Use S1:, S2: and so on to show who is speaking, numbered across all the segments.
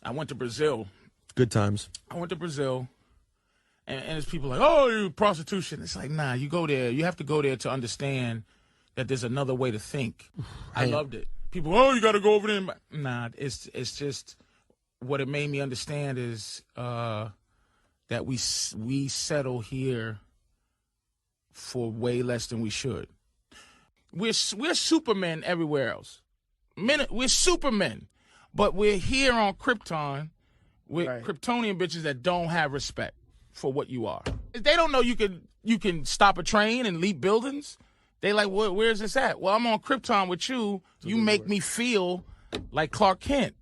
S1: I went to Brazil.
S2: Good times.
S1: I went to Brazil, and there's people like, oh, you prostitution. It's like, nah, you go there. You have to go there to understand that there's another way to think. I loved it. People, oh, you got to go over there. Nah, it's just what it made me understand is that we settle here for way less than we should. We're supermen everywhere else. We're supermen, but we're here on Krypton with Kryptonian bitches that don't have respect for what you are. They don't know you can stop a train and leap buildings. They like, where's this at? Well, I'm on Krypton with you. You make me feel like Clark Kent.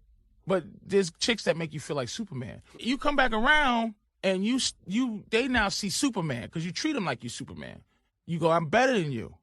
S1: But there's chicks that make you feel like Superman. You come back around and they now see Superman because you treat them like you Superman. You go, I'm better than you.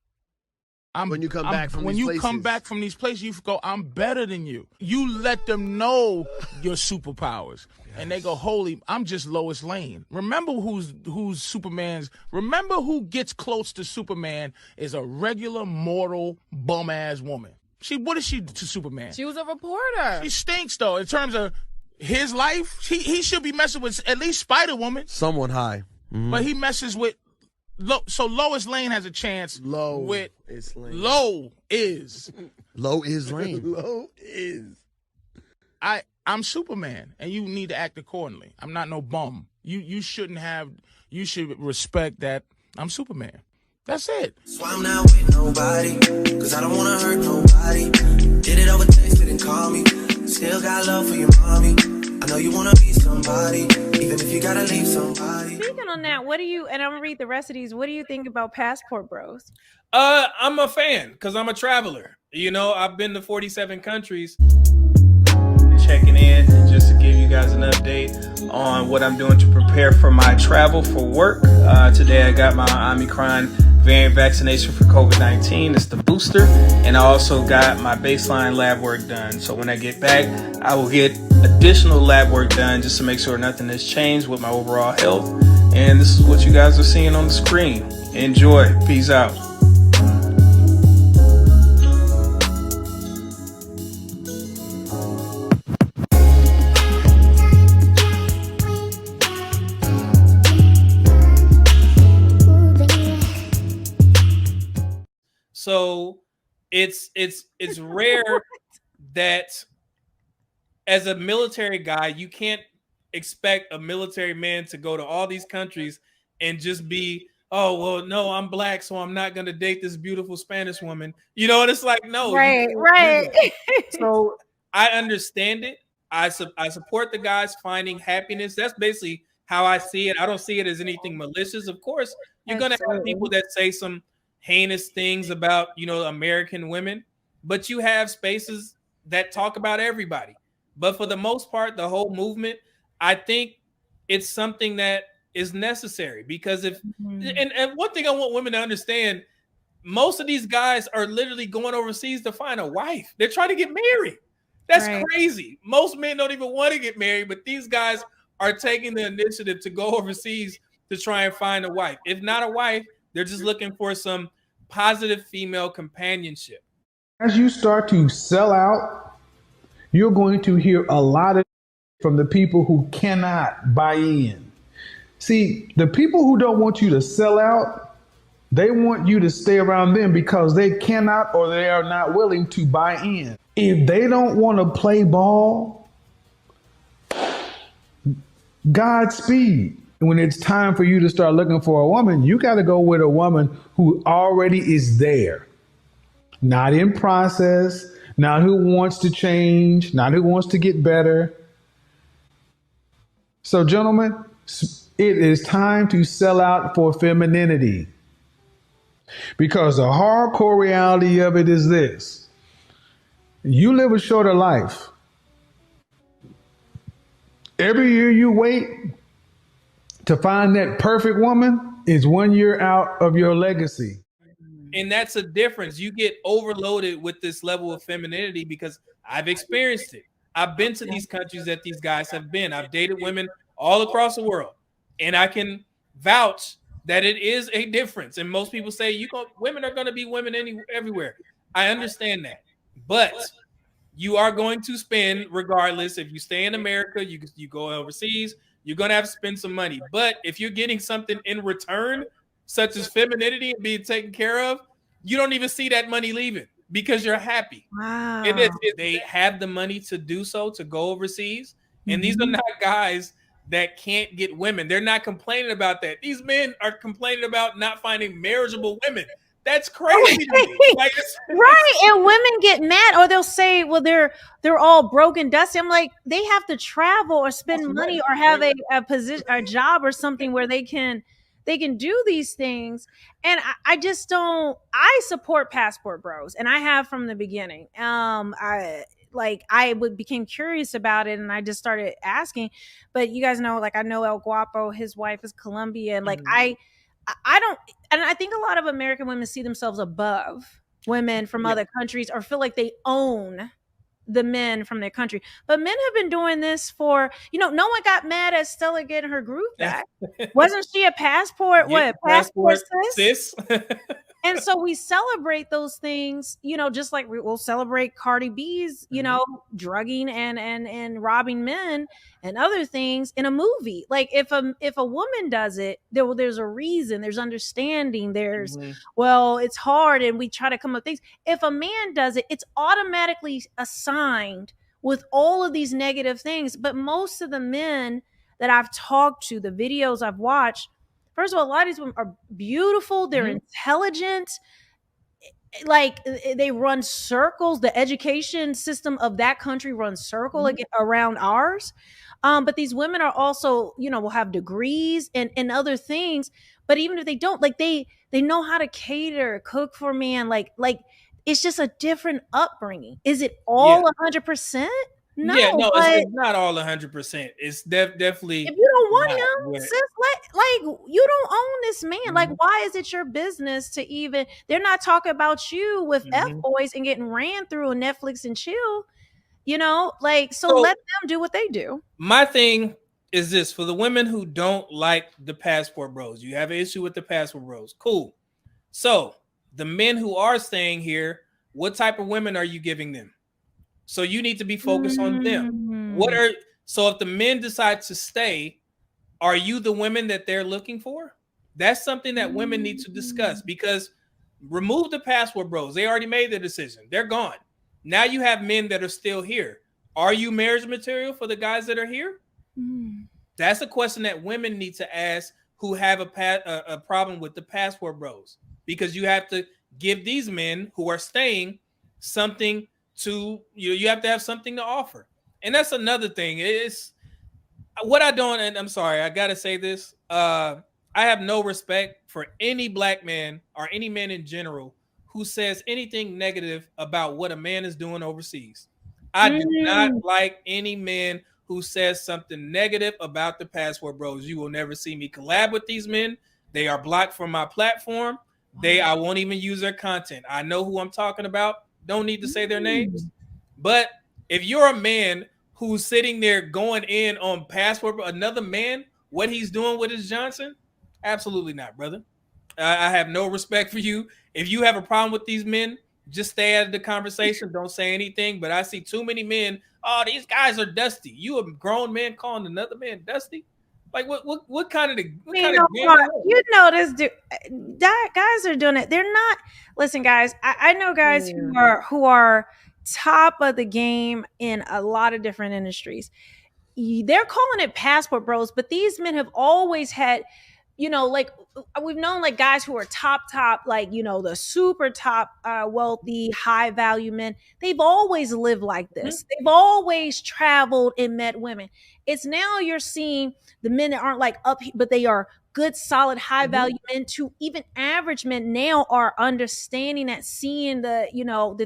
S2: When you come back from
S1: these places, you go, I'm better than you. You let them know your superpowers. Yes. And they go, holy, I'm just Lois Lane. Remember who's Superman's, remember who gets close to Superman is a regular, mortal, bum-ass woman. What is she to Superman?
S3: She was a reporter.
S1: She stinks, though, in terms of his life. He should be messing with at least Spider-Woman.
S2: Someone high. Mm-hmm.
S1: But he messes with... So Lois Lane has a chance.
S2: Low is Lane.
S1: Low is
S2: Lane.
S4: Low is.
S1: I'm Superman, and you need to act accordingly. I'm not no bum. You should respect that I'm Superman. That's it.
S5: So I'm not with nobody, cause I don't wanna hurt nobody. Did it over text, didn't call me. Still got love for your mommy. I know you wanna be somebody, even if you gotta leave somebody.
S3: Speaking on that, and I'm gonna read the rest of these, what do you think about passport bros?
S6: I'm a fan because I'm a traveler. You know, I've been to 47 countries. Checking in just to give you guys an update on what I'm doing to prepare for my travel for work. Today I got my Omicron variant vaccination for COVID-19. It's the booster. And I also got my baseline lab work done. So when I get back, I will get additional lab work done just to make sure nothing has changed with my overall health. And this is what you guys are seeing on the screen. Enjoy. Peace out. So it's rare that as a military guy, you can't expect a military man to go to all these countries and just be, oh, well, no, I'm black, so I'm not going to date this beautiful Spanish woman. You know, and it's like, no.
S3: Right.
S6: So I understand it. I support the guys finding happiness. That's basically how I see it. I don't see it as anything malicious. Of course, you're going to have people that say some heinous things about, you know, American women, but you have spaces that talk about everybody. But for the most part, the whole movement, I think it's something that is necessary because and one thing I want women to understand, most of these guys are literally going overseas to find a wife. They're trying to get married. That's crazy. Most men don't even want to get married, but these guys are taking the initiative to go overseas to try and find a wife. If not a wife, they're just looking for some positive female companionship.
S4: As you start to sell out, you're going to hear a lot of from the people who cannot buy in. See, the people who don't want you to sell out, they want you to stay around them because they cannot or they are not willing to buy in. If they don't want to play ball, Godspeed. When it's time for you to start looking for a woman, you got to go with a woman who already is there. Not in process, not who wants to change, not who wants to get better. So, gentlemen, it is time to sell out for femininity. Because the hardcore reality of it is this. You live a shorter life. Every year you wait to find that perfect woman is 1 year out of your legacy.
S6: And that's a difference. You get overloaded with this level of femininity because I've experienced it. I've been to these countries that these guys have been. I've dated women all across the world. And I can vouch that it is a difference. And most people say women are going to be women everywhere. I understand that. But You are going to spend regardless. If you stay in America, you go overseas, you're going to have to spend some money. But if you're getting something in return, such as femininity and being taken care of, you don't even see that money leaving because you're happy.
S3: Wow.
S6: And they have the money to do so, to go overseas. And these are not guys that can't get women. They're not complaining about that. These men are complaining about not finding marriageable women. That's crazy to me. Like,
S3: right. And women get mad, or they'll say, well, they're all broken, dusty. I'm like, they have to travel or spend money or have a position, a job or something where they can do these things. And I just don't. I support passport bros, and I have from the beginning. I became curious about it, and I just started asking. But you guys know, like, I know El Guapo, his wife is Colombian. Like, I don't, and I think a lot of American women see themselves above women from other countries, or feel like they own the men from their country. But men have been doing this for, no one got mad at Stella getting her groove back. Wasn't she a passport? Passport sis? And so we celebrate those things, just like we'll celebrate Cardi B's, drugging and robbing men and other things in a movie. Like, if a woman does it, there's a reason, there's understanding, there's well, it's hard, and we try to come up with things. If a man does it, it's automatically assigned with all of these negative things. But most of the men that I've talked to, the videos I've watched, first of all, a lot of these women are beautiful. They're intelligent. Like, they run circles. The education system of that country runs circle around ours. But these women are also, will have degrees and other things. But even if they don't, like, they know how to cater, cook for man. Like it's just a different upbringing. Is it all 100%? No,
S6: it's not all 100%. It's definitely.
S3: If you don't want him, sis, like, you don't own this man. Like, why is it your business to even? They're not talking about you with F boys and getting ran through on Netflix and chill. So let them do what they do.
S6: My thing is this: for the women who don't like the passport bros, you have an issue with the passport bros. Cool. So the men who are staying here, what type of women are you giving them? So you need to be focused on them. So if the men decide to stay, are you the women that they're looking for? That's something that women need to discuss, because remove the passport bros. They already made their decision. They're gone. Now you have men that are still here. Are you marriage material for the guys that are here? That's a question that women need to ask who have a problem with the passport bros, because you have to give these men who are staying something to you have to have something to offer. And that's another thing. It's what I don't, and I'm sorry, I gotta say this. I have no respect for any black man or any man in general who says anything negative about what a man is doing overseas. I do not like any man who says something negative about the passport bros. You will never see me collab with these men. They are blocked from my platform. I won't even use their content. I know who I'm talking about. Don't need to say their names. But if you're a man who's sitting there going in on passport, another man, what he's doing with his Johnson, absolutely not, brother. I have no respect for you. If you have a problem with these men, just stay out of the conversation. Don't say anything. But I see too many men. Oh, these guys are dusty. You a grown man calling another man dusty? Like, what kind of
S3: you know this dude, guys are doing it. They're not. Listen, guys, I know guys who are top of the game in a lot of different industries. They're calling it passport bros, but these men have always had, like, we've known, like, guys who are top, like, the super top, wealthy, high value men. They've always lived like this. They've always traveled and met women. It's now you're seeing the men that aren't like up, but they are good, solid, high value men, to even average men now are understanding that, seeing that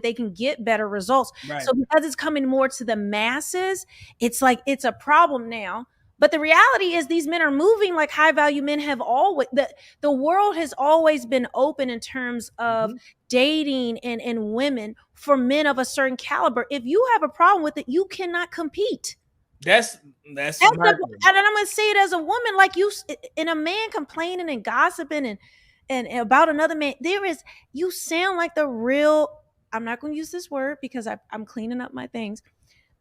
S3: they can get better results. Right. So because it's coming more to the masses, it's like, it's a problem now. But the reality is these men are moving like high value men have always. The world has always been open in terms of dating and women for men of a certain caliber. If you have a problem with it, you cannot compete.
S6: That's
S3: and I'm gonna say it as a woman, like, you and a man complaining and gossiping and about another man. You sound like the real. I'm not going to use this word because I'm cleaning up my things,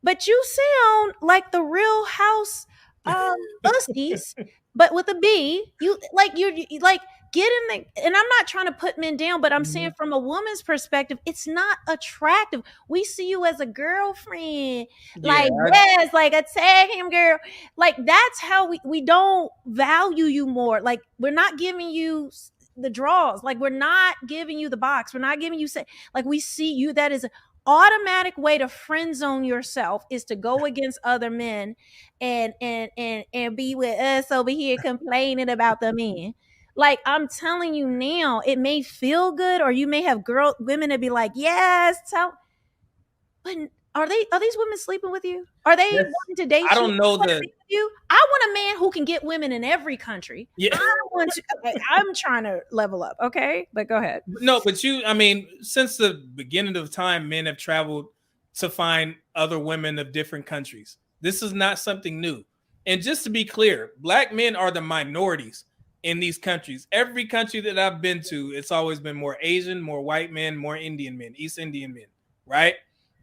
S3: but you sound like the Real House Usties, but with a B. You like get in the, and I'm not trying to put men down, but I'm saying from a woman's perspective, it's not attractive. We see you as a girlfriend, like yes, like a tag him girl. Like that's how we don't value you more. Like we're not giving you the draws. Like we're not giving you the box. We're not giving you like we see you. That is automatic way to friend zone yourself is to go against other men and be with us over here complaining about the men. Like I'm telling you now, it may feel good, or you may have women that be like, yes, but are these women sleeping with you? Are they wanting to date you?
S6: I don't know
S3: you. I want a man who can get women in every country.
S6: Yeah.
S3: I'm trying to level up. Okay, but go ahead.
S6: No, but I mean, since the beginning of time, men have traveled to find other women of different countries. This is not something new. And just to be clear, black men are the minorities in these countries. Every country that I've been to, it's always been more Asian, more white men, more Indian men, East Indian men, right?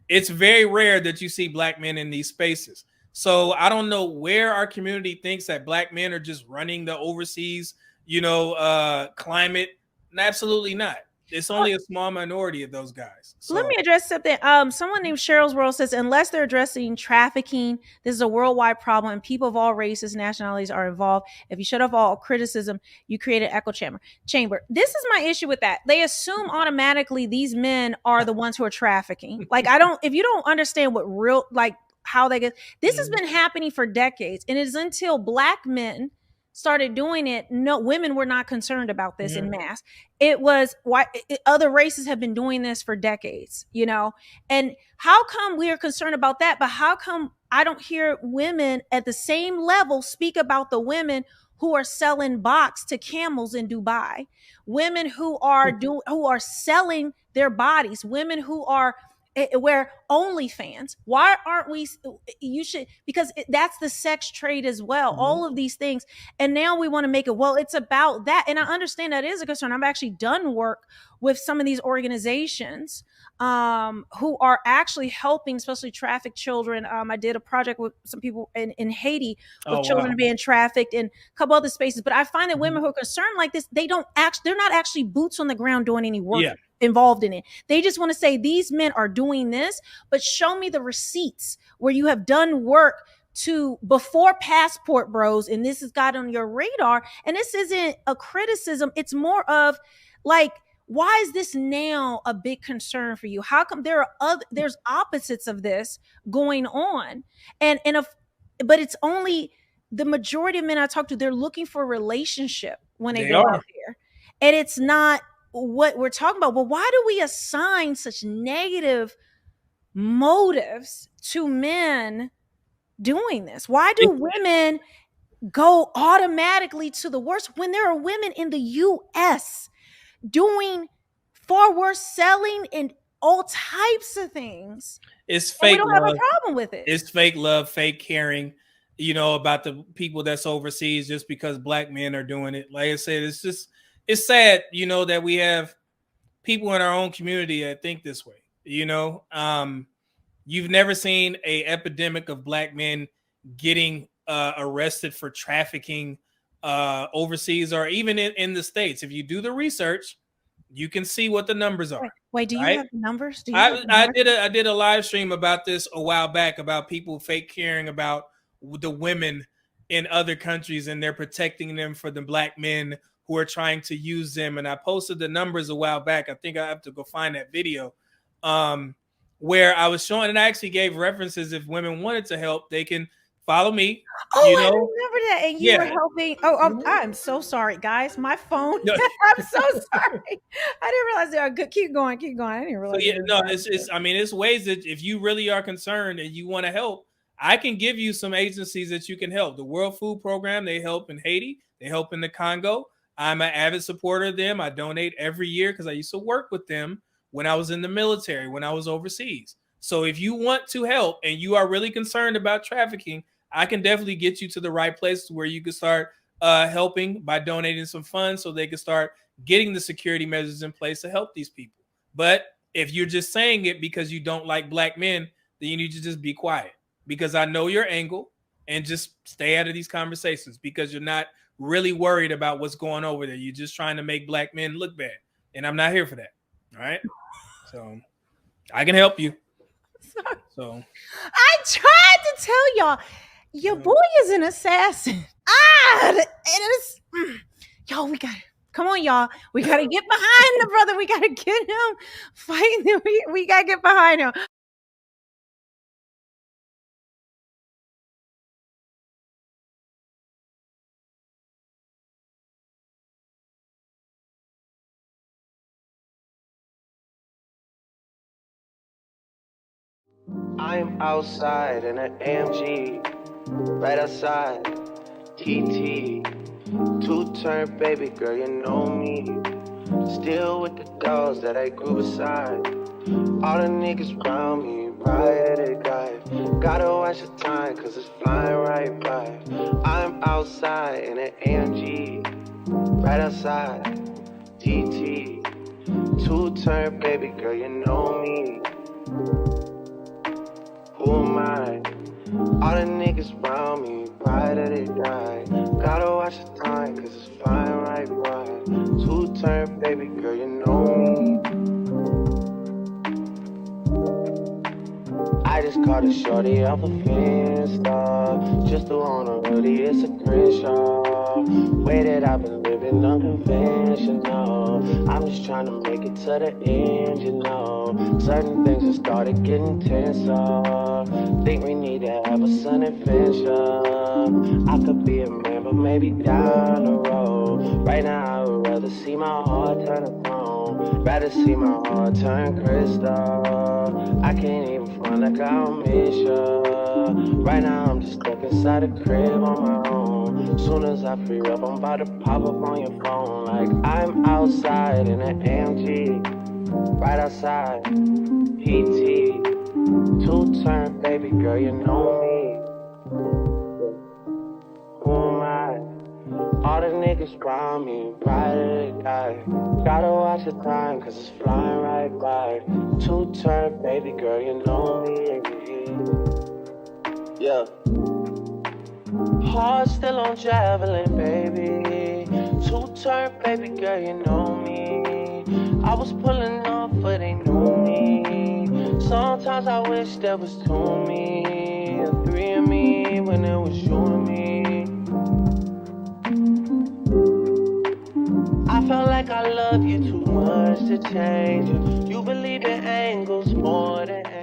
S6: It's very rare that you see black men in these spaces. So I don't know where our community thinks that black men are just running the overseas, climate. Absolutely not. It's only a small minority of those guys. So.
S3: Let me address something. Someone named Cheryl's World says, unless they're addressing trafficking, this is a worldwide problem and people of all races, nationalities are involved. If you shut off all criticism, you create an echo chamber. This is my issue with that. They assume automatically these men are the ones who are trafficking. Like if you don't understand what real, like how they get, this has been happening for decades. And it is until black men started doing it, no, women were not concerned about this in mass. It was why other races have been doing this for decades, and how come we are concerned about that, but how come I don't hear women at the same level speak about the women who are selling box to camels in Dubai, women who are selling their bodies, women who are where OnlyFans. Why aren't we? You should, because that's the sex trade as well. All of these things, and now we want to make it. Well, it's about that, and I understand that is a concern. I've actually done work with some of these organizations who are actually helping, especially trafficked children. I did a project with some people in Haiti with children being trafficked, and a couple other spaces. But I find that women who are concerned like this, they're not actually boots on the ground doing any work. Yeah. Involved in it. They just want to say these men are doing this, but show me the receipts where you have done work to before Passport Bros, and this has got on your radar. And this isn't a criticism. It's more of like, why is this now a big concern for you? How come there's opposites of this going on? But it's only the majority of men I talk to, they're looking for a relationship when they go out there. And it's not what we're talking about. But why do we assign such negative motives to men doing this? Why do women go automatically to the worst when there are women in the US doing far worse, selling and all types of things?
S6: It's fake.
S3: We don't have a problem with it.
S6: It's fake love, fake caring, about the people that's overseas just because black men are doing it. Like I said, it's sad, that we have people in our own community that think this way. You've never seen an epidemic of black men getting arrested for trafficking overseas or even in the States. If you do the research, you can see what the numbers are.
S3: Wait, do you have the numbers?
S6: I did a live stream about this a while back about people fake caring about the women in other countries and they're protecting them for the black men who are trying to use them. And I posted the numbers a while back. I think I have to go find that video where I was showing, and I actually gave references. If women wanted to help, they can follow me.
S3: I remember that. And you were helping. I'm so sorry, guys. My phone. No. I'm so sorry. I didn't realize they are good. Keep going. I didn't realize.
S6: It's ways that if you really are concerned and you want to help, I can give you some agencies that you can help. The World Food Program, they help in Haiti. They help in the Congo. I'm an avid supporter of them. I donate every year because I used to work with them when I was in the military, when I was overseas. So if you want to help and you are really concerned about trafficking, I can definitely get you to the right place where you can start helping by donating some funds so they can start getting the security measures in place to help these people. But If you're just saying it because you don't like black men, then you need to just be quiet, because I know your angle, and just stay out of these conversations, because you're not really worried about what's going over there. You're just trying to make black men look bad. And I'm not here for that. All right. So I can help you. So
S3: I tried to tell y'all, your boy is an assassin. It is. Y'all, we got it. Come on, y'all. We got to get behind the brother. We got to get him fighting. We got to get behind him.
S7: I'm outside in an AMG, right outside, TT. Two-turn baby girl, you know me. Still with the dogs that I grew beside. All the niggas around me, right at a guy. Gotta watch the time, cause it's flying right by. I'm outside in an AMG, right outside, TT. Two-turn baby girl, you know me. Who am I? All the niggas around me, right at a guy. Gotta watch the time, cause it's flying right by. Two-turn baby girl, you know me. I just caught a shorty off a Finsta. Just threw on a hoodie, it's a Crenshaw. Way that I've been living unconventional. I'm just trying to make it to the end, you know. Certain things have started getting tenser. Think we need to have a sun adventure. I could be a man, but maybe down the road. Right now I would rather see my heart turn to throne. Rather see my heart turn crystal. I can't even front like I'll miss ya. Right now I'm just stuck inside a crib on my own. Soon as I free up, I'm about to pop up on your phone. Like I'm outside in an AMG, right outside, PT. Two-turn baby girl, you know me. Who am I? All the niggas around me, right at a guy. Gotta watch the time, cause it's flying right by. Two-turn baby girl, you know me. Yeah. Heart still on javelin, baby. Two-turn baby girl, you know me. I was pulling off, but they knew me. Sometimes I wish there was two of me, and three of me, when it was you and me. I felt like I love you too much to change you. You believe in angles more than angels.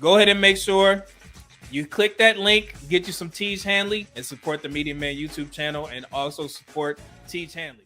S6: Go ahead and make sure you click that link, get you some Teej Hanley, and support the Medium Man YouTube channel, and also support Teej Hanley.